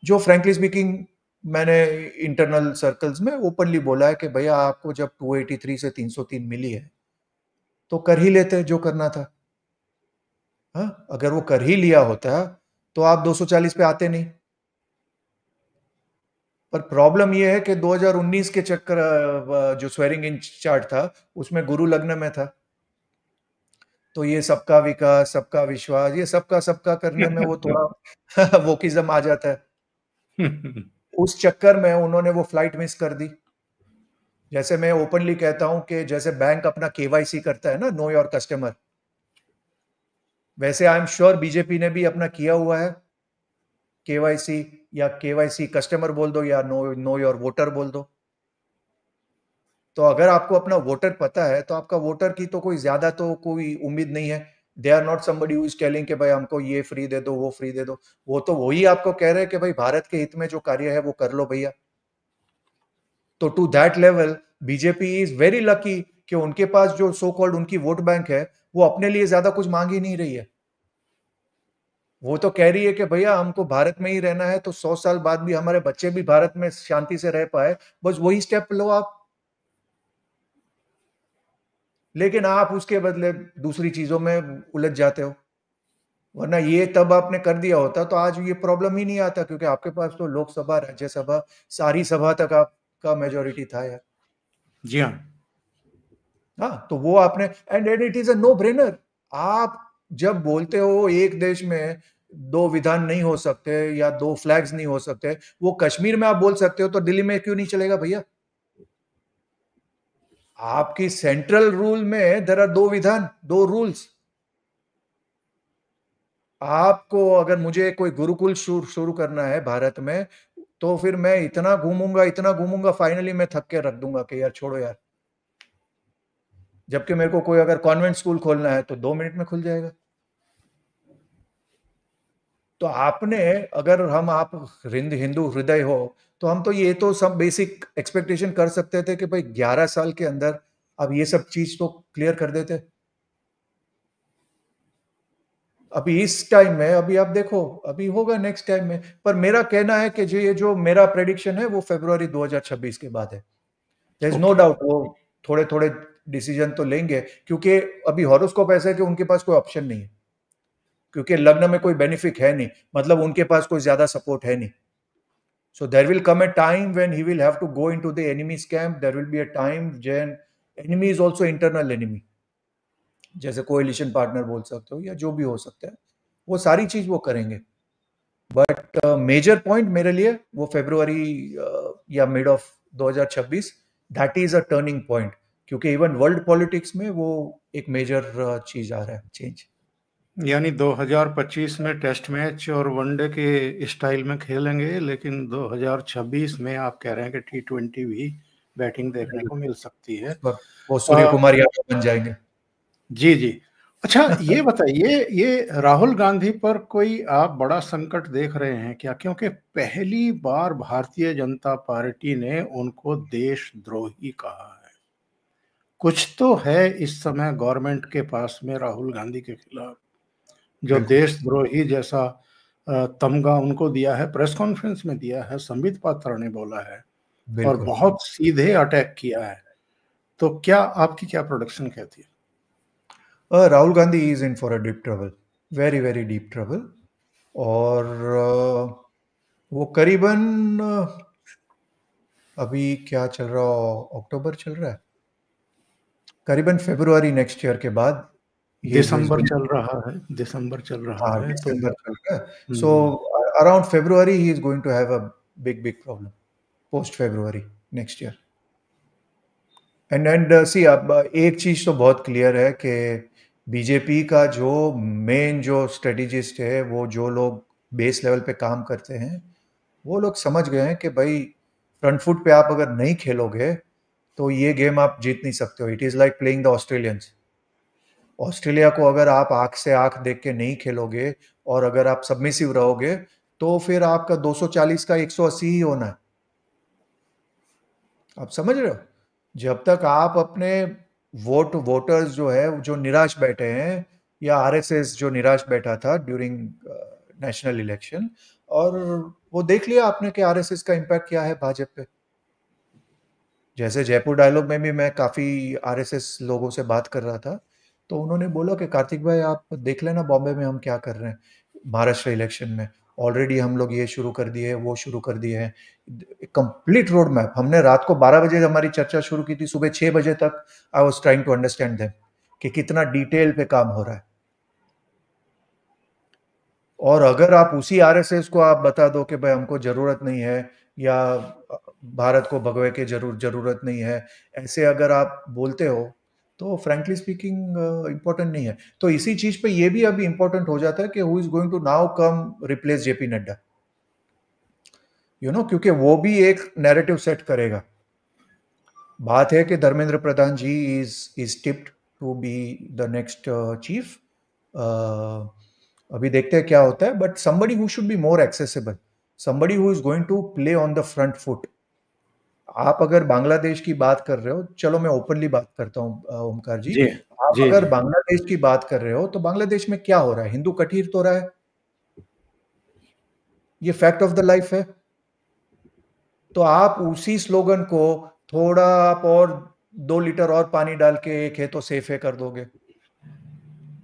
जो फ्रैंकली स्पीकिंग मैंने इंटरनल सर्कल्स में ओपनली बोला है कि भैया आपको जब 283 से 303 मिली है तो कर ही लेते जो करना था। हाँ, अगर वो कर ही लिया होता तो आप 240 पे आते नहीं। पर प्रॉब्लम ये है कि 2019 के चक्कर जो स्वेरिंग इन चार्ट था उसमें गुरु लग्न में था, तो ये सबका विकास, सबका विश्वास, ये सबका करने में वो थोड़ा वोकिज्म आ जाता है। उस चक्कर में उन्होंने वो फ्लाइट मिस कर दी। जैसे मैं ओपनली कहता हूं कि जैसे बैंक अपना केवाईसी करता है ना, नो योर कस्टमर, वैसे आई एम श्योर बीजेपी ने भी अपना किया हुआ है केवाईसी, या केवाईसी कस्टमर बोल दो या नो योर वोटर बोल दो। तो अगर आपको अपना वोटर पता है तो आपका वोटर की तो कोई ज्यादा तो कोई उम्मीद नहीं है। They are not somebody who is telling कि भाई हमको ये फ्री दे दो, वो फ्री दे दो। वो तो वही आपको कह रहे हैं कि भाई भारत के हित में जो कार्य है वो कर लो भैया। तो to that level BJP is very lucky कि उनके पास जो सो कॉल्ड उनकी वोट बैंक है वो अपने लिए ज्यादा कुछ मांग ही नहीं रही है। वो तो कह रही है कि भैया हमको भारत में ही रहना है, तो 100 साल बाद भी हमारे बच्चे भी भारत में शांति से रह पाए, बस वही स्टेप लो आप। लेकिन आप उसके बदले दूसरी चीजों में उलझ जाते हो, वरना ये तब आपने कर दिया होता तो आज ये प्रॉब्लम ही नहीं आता, क्योंकि आपके पास तो लोकसभा, राज्यसभा, सारी सभा तक आपका मेजोरिटी था यार। जी हाँ। हाँ, तो वो आपने, and it is a no brainer. आप जब बोलते हो एक देश में 2 विधान नहीं हो सकते या 2 फ्लैग्स नहीं हो सकते, वो कश्मीर में आप बोल सकते हो तो दिल्ली में क्यों नहीं चलेगा भैया? आपकी सेंट्रल रूल में देयर आर 2 विधान, 2 रूल्स। आपको अगर मुझे कोई गुरुकुल शुरू करना है भारत में, तो फिर मैं इतना घूमूंगा, फाइनली मैं थक के रख दूंगा कि यार छोड़ो यार। जबकि मेरे को कोई अगर कॉन्वेंट स्कूल खोलना है तो 2 मिनट में खुल जाएगा। तो आपने, अगर आप हिंदू हृदय हो, तो हम तो ये तो सब बेसिक एक्सपेक्टेशन कर सकते थे कि भाई 11 साल के अंदर अब ये सब चीज तो क्लियर कर देते। अभी इस टाइम में, अभी आप देखो अभी होगा नेक्स्ट टाइम में। पर मेरा कहना है कि जो ये जो मेरा प्रेडिक्शन है वो फरवरी 2026 के बाद है। देयर इज नो डाउट वो थोड़े थोड़े डिसीजन तो लेंगे, क्योंकि अभी हॉरोस्कोप ऐसा है कि उनके पास कोई ऑप्शन नहीं है, क्योंकि लग्न में कोई बेनिफिट है नहीं, मतलब उनके पास कोई ज्यादा सपोर्ट है नहीं। So there will come a time when he will have to go into the enemy's camp. There will be a time when enemy is also internal enemy, जैसे कोएलिशन पार्टनर बोल सकते हो या जो भी हो सकता है, वो सारी चीज वो करेंगे। बट मेजर पॉइंट मेरे लिए वो फरवरी या mid of 2026, that is a turning point, क्योंकि इवन वर्ल्ड पॉलिटिक्स में वो एक मेजर चीज आ रहा है, चेंज। यानी 2025 में टेस्ट मैच और वनडे के स्टाइल में खेलेंगे, लेकिन 2026 में आप कह रहे हैं कि T20 भी बैटिंग देखने को मिल सकती है। वो सूर्य कुमार यादव बन जाएंगे। जी जी। अच्छा, ये बताइए, ये राहुल गांधी पर कोई आप बड़ा संकट देख रहे हैं क्या? क्योंकि पहली बार भारतीय जनता पार्टी ने उनको देशद्रोही कहा है। कुछ तो है इस समय गवर्नमेंट के पास में राहुल गांधी के खिलाफ। जो देशद्रोही जैसा तमगा उनको दिया है, प्रेस कॉन्फ्रेंस में दिया है, संबित पात्रा ने बोला है और बहुत सीधे अटैक किया है। तो क्या आपकी क्या प्रोडक्शन कहती है? Rahul Gandhi is in for a deep trouble, very very deep trouble. और वो करीबन अभी क्या चल रहा, अक्टूबर चल रहा है, करीबन फरवरी नेक्स्ट ईयर के बाद दिसंबर चल रहा है, दिसंबर चल रहा है, दिसंबर चल रहा है। So around February he is going to have a big big problem post February next year. And see, अब एक चीज तो बहुत क्लियर है कि बीजेपी का जो मेन जो स्ट्रेटेजिस्ट है, वो जो लोग बेस लेवल पे काम करते हैं, वो लोग समझ गए हैं कि भाई फ्रंट फुट पे आप अगर नहीं खेलोगे तो ये गेम आप जीत नहीं सकते हो। It is like playing the Australians. Australia को अगर आप आंख से आंख देख के नहीं खेलोगे और अगर आप सबमिसिव रहोगे तो फिर आपका 240 का 180 ही होना है। आप समझ रहे हो? जब तक आप अपने वोटर्स जो है, जो निराश बैठे हैं, या आरएसएस जो निराश बैठा था ड्यूरिंग नेशनल इलेक्शन, और वो देख लिया आपने कि आरएसएस का इम्पैक्ट क्या है भाजपा पे। जैसे जयपुर डायलॉग में भी मैं काफ़ी आरएसएस लोगों से बात कर रहा था, तो उन्होंने बोला कि कार्तिक भाई आप देख लेना बॉम्बे में हम क्या कर रहे हैं, महाराष्ट्र इलेक्शन में ऑलरेडी हम लोग ये शुरू कर दिए हैं, वो शुरू कर दिए हैं, कंप्लीट रोड मैप। हमने रात को 12 बजे हमारी चर्चा शुरू की थी, सुबह 6 बजे तक I was trying to understand them कि कितना डिटेल पे काम हो रहा है। और अगर आप उसी आरएसएस को आप बता दो कि भाई हमको जरूरत नहीं है, या भारत को भगवे के जरूरत नहीं है, ऐसे अगर आप बोलते हो तो फ्रैंकली स्पीकिंग इंपॉर्टेंट नहीं है। तो इसी चीज पे ये भी अभी इंपॉर्टेंट हो जाता है कि who is going to now come replace JP Nadda, क्योंकि वो भी एक नैरेटिव सेट करेगा। बात है कि Dharmendra Pradhan ji is tipped to be the next chief. अभी देखते हैं क्या होता है, but somebody who should be more accessible, somebody who is going to play on the front foot। आप अगर बांग्लादेश की बात कर रहे हो, चलो मैं ओपनली बात करता हूँ ओमकार जी, आप अगर बांग्लादेश की बात कर रहे हो तो बांग्लादेश में क्या हो रहा है? हिंदू कठीर तो रहा है, ये फैक्ट ऑफ द लाइफ है। तो आप उसी स्लोगन को थोड़ा आप और 2 लीटर और पानी डाल के एक है तो सेफ है कर दोगे,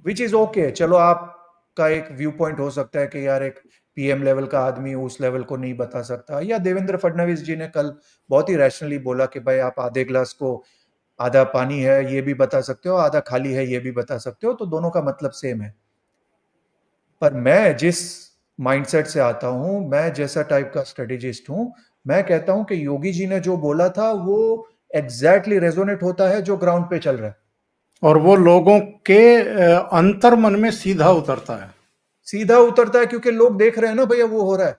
विच इज ओके। चलो आपका एक व्यू पॉइंट हो सकता है कि यार एक पीएम लेवल का आदमी उस लेवल को नहीं बता सकता, या देवेंद्र फडणवीस जी ने कल बहुत ही रैशनली बोला कि भाई आप आधे ग्लास को आधा पानी है ये भी बता सकते हो, आधा खाली है ये भी बता सकते हो, तो दोनों का मतलब सेम है। पर मैं जिस माइंडसेट से आता हूं, मैं जैसा टाइप का स्ट्रेटेजिस्ट हूं, मैं कहता हूं कि योगी जी ने जो बोला था वो एग्जैक्टली रेजोनेट होता है जो ग्राउंड पे चल रहा है, और वो लोगों के अंतर मन में सीधा उतरता है, सीधा उतरता है, क्योंकि लोग देख रहे हैं ना भैया वो हो रहा है।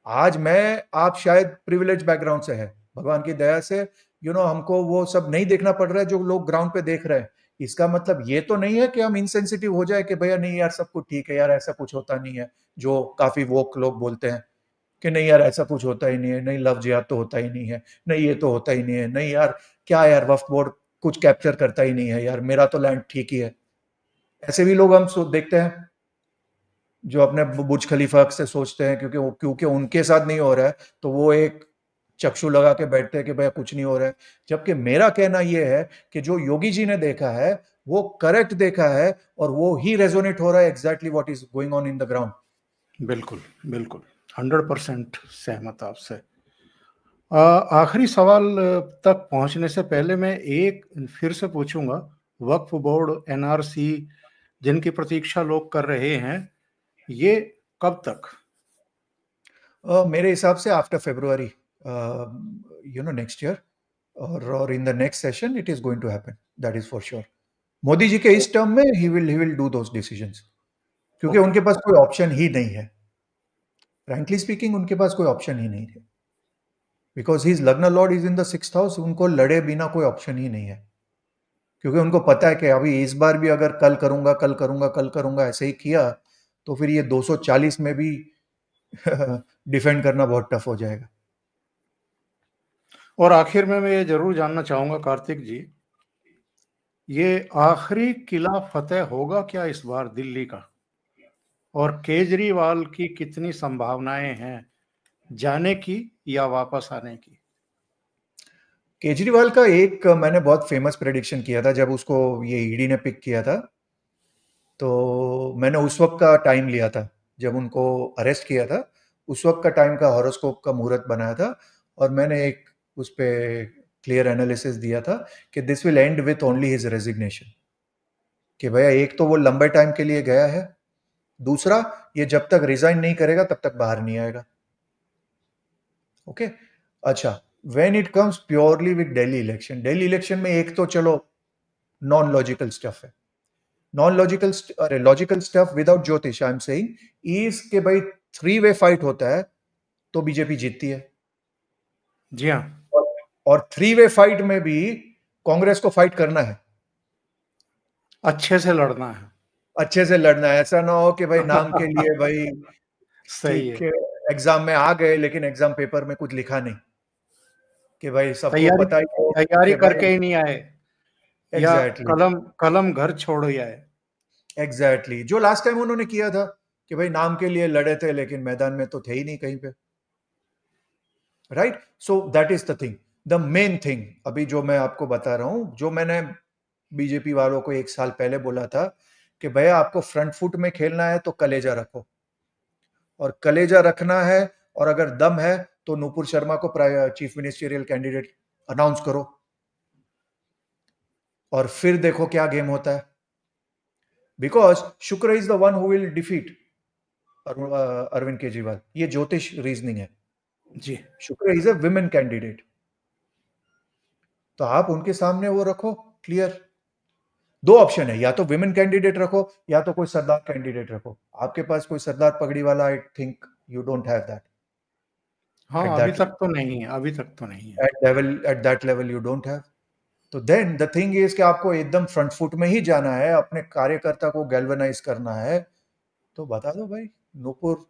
आज मैं आप शायद प्रिविलेज बैकग्राउंड से है, भगवान की दया से हमको वो सब नहीं देखना पड़ रहा है जो लोग ग्राउंड पे देख रहे हैं। इसका मतलब ये तो नहीं है कि हम इनसेंसिटिव हो जाए कि भैया नहीं यार सब कुछ ठीक है यार, ऐसा कुछ होता नहीं है, जो काफी वोक लोग बोलते हैं कि नहीं यार ऐसा कुछ होता ही नहीं है, नहीं लव जिहाद तो होता ही नहीं है, नहीं ये तो होता ही नहीं है, नहीं यार क्या यार वक्फ बोर्ड कुछ कैप्चर करता ही नहीं है यार, मेरा तो लैंड ठीक ही है। ऐसे भी लोग हम देखते हैं जो अपने बुर्ज खलीफा से सोचते हैं, क्योंकि उनके साथ नहीं हो रहा है तो वो एक चक्षु लगा के बैठते हैं कि भैया कुछ नहीं हो रहा है। जबकि मेरा कहना यह है कि जो योगी जी ने देखा है वो करेक्ट देखा है, और वो ही रेजोनेट हो रहा है exactly what is going on in the ground. बिल्कुल बिल्कुल 100% सहमत आपसे। आखिरी सवाल तक पहुंचने से पहले मैं एक फिर से पूछूंगा, वक्फ बोर्ड एनआरसी जिनकी प्रतीक्षा लोग कर रहे हैं, ये कब तक? मेरे हिसाब से आफ्टर फरवरी नेक्स्ट ईयर, और in the next session it is going to happen, that is for sure. Modi ji के इस टर्म में he will do those decisions, क्योंकि उनके पास कोई ऑप्शन ही नहीं है। फ्रैंकली स्पीकिंग उनके पास कोई ऑप्शन ही नहीं है, बिकॉज हिज लग्न Lord is in the 6th house. उनको लड़े बिना कोई ऑप्शन ही नहीं है, क्योंकि उनको पता है कि अभी इस बार भी अगर कल करूंगा कल करूंगा कल करूंगा ऐसे ही किया तो फिर ये 240 में भी डिफेंड करना बहुत टफ हो जाएगा। और आखिर में मैं ये जरूर जानना चाहूंगा कार्तिक जी ये आखिरी किला फतेह होगा क्या इस बार दिल्ली का? और केजरीवाल की कितनी संभावनाएं हैं जाने की या वापस आने की? केजरीवाल का एक मैंने बहुत फेमस प्रेडिक्शन किया था जब उसको ये ईडी ने पिक किया था। तो मैंने उस वक्त का टाइम लिया था जब उनको अरेस्ट किया था, उस वक्त का टाइम का हॉरोस्कोप का मुहूर्त बनाया था, और मैंने एक उस पे क्लियर एनालिसिस दिया था कि this will and with only his resignation. कि भैया एक तो वो लंबे टाइम के लिए गया है, दूसरा ये जब तक रिजाइन नहीं करेगा तब तक बाहर नहीं आएगा। ओके, अच्छा, when it comes purely with Delhi election में एक तो चलो नॉन लॉजिकल स्टफ है, नॉन लॉजिकल अरे लॉजिकल स्टफ विदाउट ज्योतिष आई एम सेइंग इज के भाई 3 वे फाइट होता है तो बीजेपी जीतती है। जी हाँ, और 3 वे फाइट में भी कांग्रेस को फाइट करना है, अच्छे से लड़ना है। अच्छे से लड़ना है। ऐसा ना हो कि भाई नाम के लिए भाई सही ठीक है। है, एग्जाम में आ गए लेकिन एग्जाम पेपर में कुछ लिखा नहीं, कि भाई सबको तैयारी पता ही हो तैयारी कि करके भाई ही नहीं आए, या एग्जैक्टली कलम कलम घर छोड़ ही आए। एग्जैक्टली जो लास्ट टाइम उन्होंने किया था कि भाई नाम के लिए लड़े थे लेकिन मैदान में तो थे ही नहीं कहीं पे, right. So that is the thing, the main thing अभी जो मैं आपको बता रहा हूं, जो मैंने बीजेपी वालों को 1 साल पहले बोला था कि भैया आपको फ्रंट फुट में खेलना है तो कलेजा रखो, और कलेजा रखना है, और अगर दम है तो नूपुर शर्मा को चीफ मिनिस्टरियल कैंडिडेट अनाउंस करो, और फिर देखो क्या गेम होता है। Because Shukra is the one who will defeat Arvind Kejriwal, ये ज्योतिष रीजनिंग है। जी, शुक्र इज अ विमेन कैंडिडेट, तो आप उनके सामने वो रखो क्लियर। 2 ऑप्शन है, या तो विमेन कैंडिडेट रखो या तो कोई सरदार कैंडिडेट रखो। आपके पास कोई सरदार पगड़ी वाला I think you don't have that at हाँ, अभी दैट तक तो नहीं है, अभी तक तो नहीं है। At that level you don't have. तो देन द थिंग इज कि आपको एकदम फ्रंट फुट में ही जाना है, अपने कार्यकर्ता को गैल्वेनाइज करना है, तो बता दो भाई नूपुर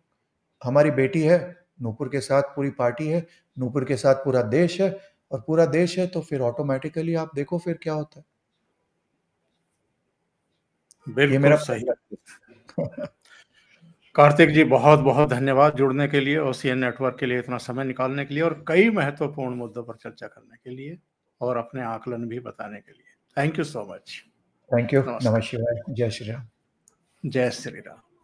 हमारी बेटी है, नूपुर के साथ पूरी पार्टी है, नूपुर के साथ पूरा देश है, और पूरा देश है तो फिर ऑटोमेटिकली आप देखो फिर क्या होता है। ये बिल्कुल मेरा सही। कार्तिक जी, बहुत बहुत धन्यवाद जुड़ने के लिए, ओसीएन नेटवर्क के लिए इतना समय निकालने के लिए, और कई महत्वपूर्ण मुद्दों पर चर्चा करने के लिए, और अपने आकलन भी बताने के लिए। Thank you so much. Thank you, नमः नमस्कार। शिवाय, जय श्री राम। जय श्री राम।